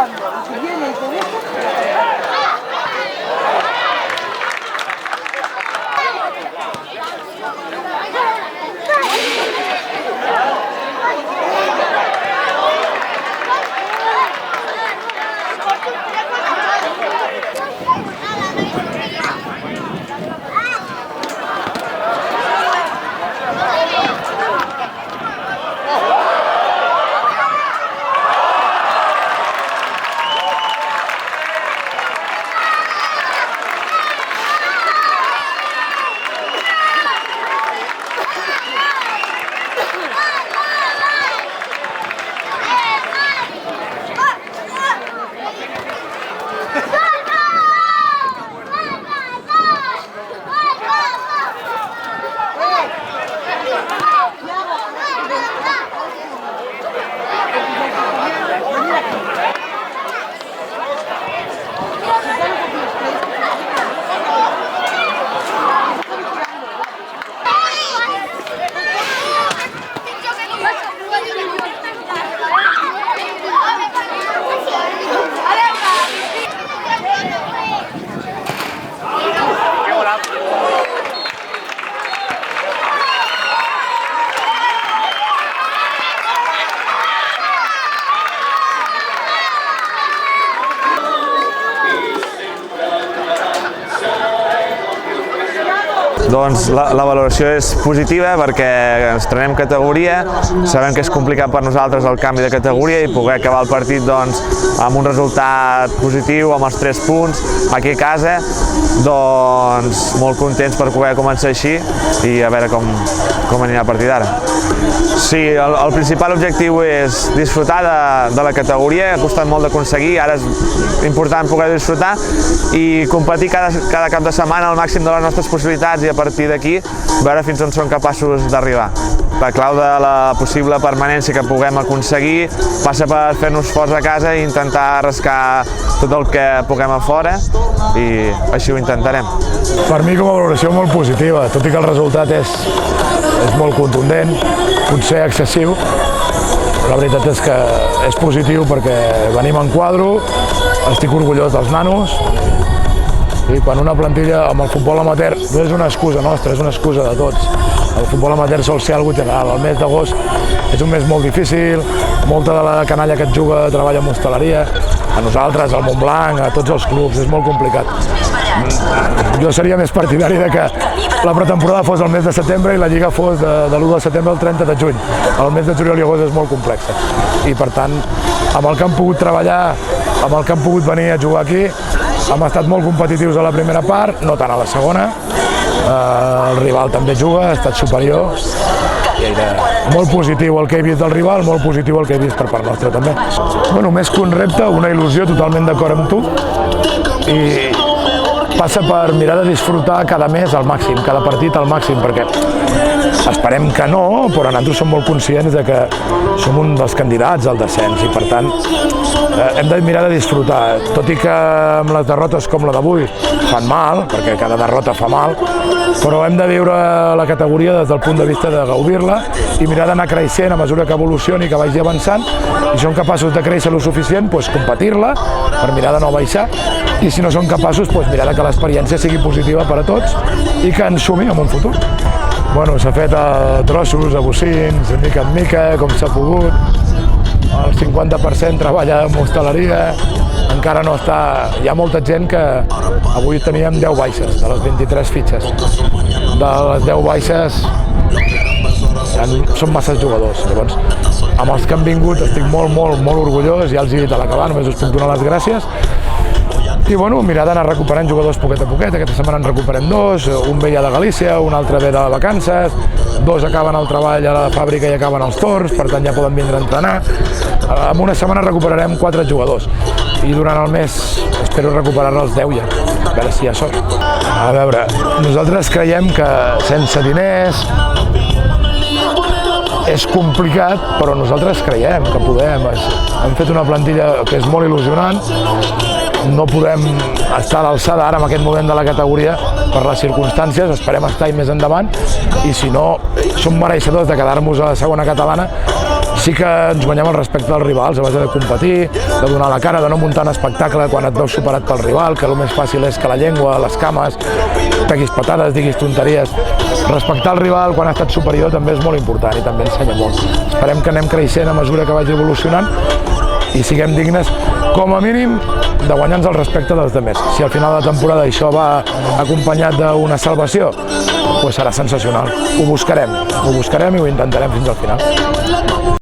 mirando. Y si viene y te deja... Doncs la valoració és positiva perquè estrenem categoria, sabem que és complicat per nosaltres el canvi de categoria i poder acabar el partit amb un resultat positiu, amb els 3 punts aquí a casa, doncs molt contents per poder començar així i a veure com anirà el partit d'ara. Sí, el principal objectiu és disfrutar de la categoria, ha costat molt d'aconseguir, ara és important poder disfrutar i competir cada cap de setmana al màxim de les nostres possibilitats i a partir d'aquí veure fins on som capaços d'arribar. La clau de la possible permanència que puguem aconseguir passa per fer-nos forts a casa i intentar rascar tot el que puguem a fora i així ho intentarem. Per mi com a valoració molt positiva, tot i que el resultat és molt contundent, potser excessiu. La veritat és que és positiu perquè venim en quadro, estic orgullós dels nanos i quan una plantilla amb el futbol amateur no és una excusa nostra, és una excusa de tots. El futbol amateur sol ser algo general. El mes d'agost és un mes molt difícil, molta de la canalla que et juga treballa en hostaleria, a nosaltres, al Montblanc, a tots els clubs, és molt complicat. Jo seria més partidari de que la pretemporada fos el mes de setembre i la Lliga fos de l'1 de setembre al 30 de juny. El mes de juliol i agost és molt complex i per tant, amb el que han pogut treballar, amb el que han pogut venir a jugar aquí, hem estat molt competitius a la primera part, no tant a la segona. El rival també juga, ha estat superior. Molt positiu el que he vist del rival, molt positiu el que he vist per part nostra també. Bueno, més que un repte, una il·lusió, totalment d'acord amb tu. I passa per mirar de disfrutar cada mes al màxim, cada partit al màxim, perquè esperem que no, però nosaltres som molt conscients de que som un dels candidats al descens i per tant hem de mirar de disfrutar, tot i que amb les derrotes com la d'avui fan mal, perquè cada derrota fa mal, però hem de viure la categoria des del punt de vista de gaudir-la i mirar d'anar creixent a mesura que evolucioni, que vagi avançant, i si som capaços de créixer lo suficient, competir-la per mirar de no baixar, i si no som capaços, mirar que l'experiència sigui positiva per a tots i que ens sumi en un futur. Bueno, s'ha fet a trossos, a bocins, de mica en mica, com s'ha pogut. El 50% treballa en hostaleria, encara no està... Hi ha molta gent que avui teníem 10 baixes, de les 23 fitxes. De les 10 baixes són massa jugadors. Llavors, amb els que han vingut estic molt orgullós, ja els he dit a l'acabar, només us puc donar les gràcies. I bueno, mirar d'anar recuperant jugadors poquet a poquet, aquesta setmana en recuperem 2, un ve ja de Galícia, un altre ve de vacances, 2 acaben el treball a la fàbrica i acaben els torns, per tant ja poden vindre a entrenar. En una setmana recuperarem 4 jugadors i durant el mes espero recuperar-ne els 10 ja, a veure si hi ha sort. A veure, nosaltres creiem que sense diners és complicat, però nosaltres creiem que podem. Hem fet una plantilla que és molt il·lusionant, no podem estar a l'alçada ara en aquest moment de la categoria per les circumstàncies, esperem estar-hi més endavant i si no som mereixedors de quedar-nos a la segona catalana sí que ens guanyem el respecte dels rivals a base de competir, de donar la cara, de no muntar un espectacle quan et veus superat pel rival, que el més fàcil és que la llengua, les cames, peguis patades, diguis tonteries. Respectar el rival quan ha estat superior també és molt important i també ensenya molt. Esperem que anem creixent a mesura que vagi evolucionant i siguem dignes, com a mínim, de guanyar-nos el respecte dels altres. Si al final de la temporada això va acompanyat d'una salvació, doncs serà sensacional. Ho buscarem i ho intentarem fins al final.